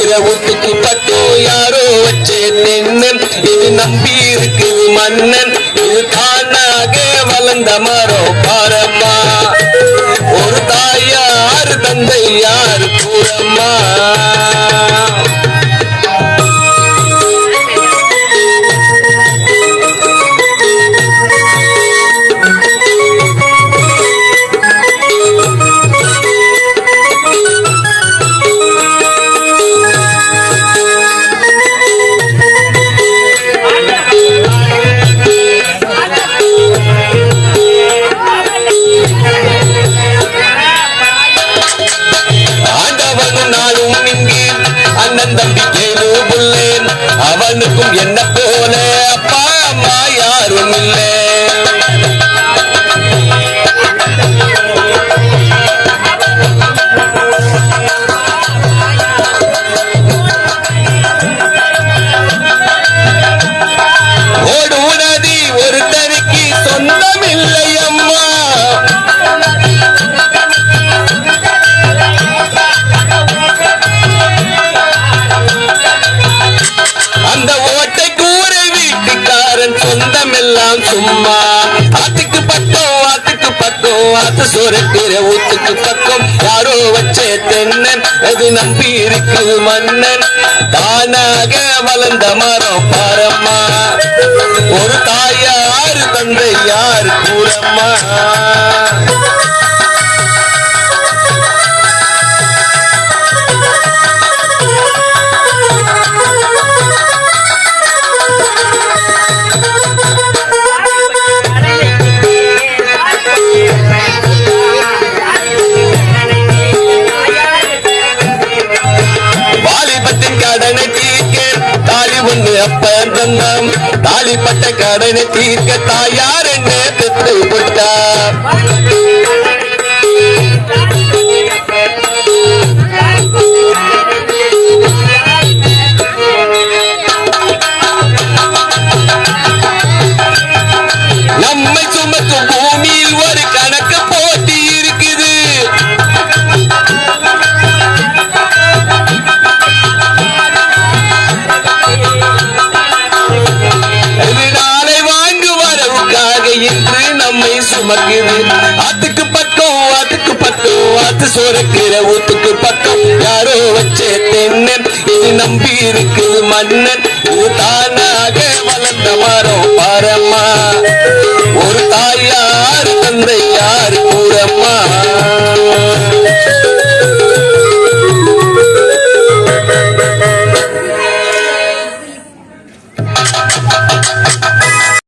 சொரக்கிற ஊத்துக்கு பக்கம் யாரோ வச்சே தென்னன் இது நம்பி இருக்குது மன்னன் இது தானாக வளர்ந்த மரம் பாரம்மா ஒரு தாயார் தந்தை யார் கூறம்மா அண்ணன் தம்பி கேளு புள்ளேன் அவனுக்கும் என்ன போல அப்பா அம்மா யாரும் இல்லை ஓடு நதி ஒரு தனிக்கு சொந்தம் இல்லை அம்மா அந்த ஓட்டை கூரை வீட்டுக்காரன் சொந்தம் எல்லாம் சும்மா ஆத்துக்கு பக்கம் ஆத்து சொரக்கிற ஊத்துக்கு பக்கம் யாரோ வச்சே தென்னன் அது நம்பி இருக்கு மன்னன் தானாக வளர்ந்த மரம் பாரம்மா ஒரு தாயார் தந்தை யார் கூறம்மா அப்பன் தந்தம் தாலிப்பட்ட கடனை தீர்க்க தாயார் என்ன பெற்று விட்டார் நம்மை சுமக்கும் பூமியில் ஒரு கணக்கு போட்டி இருக்குது என்று நம்மை சுமக்குது ஆத்துக்கு பக்கம் ஆத்து சொரக்கிற ஊத்துக்கு பக்கம் யாரோ வச்சே தென்னன் இது நம்பி இருக்குது மன்னன் இது தானாக வளர்ந்த மரம்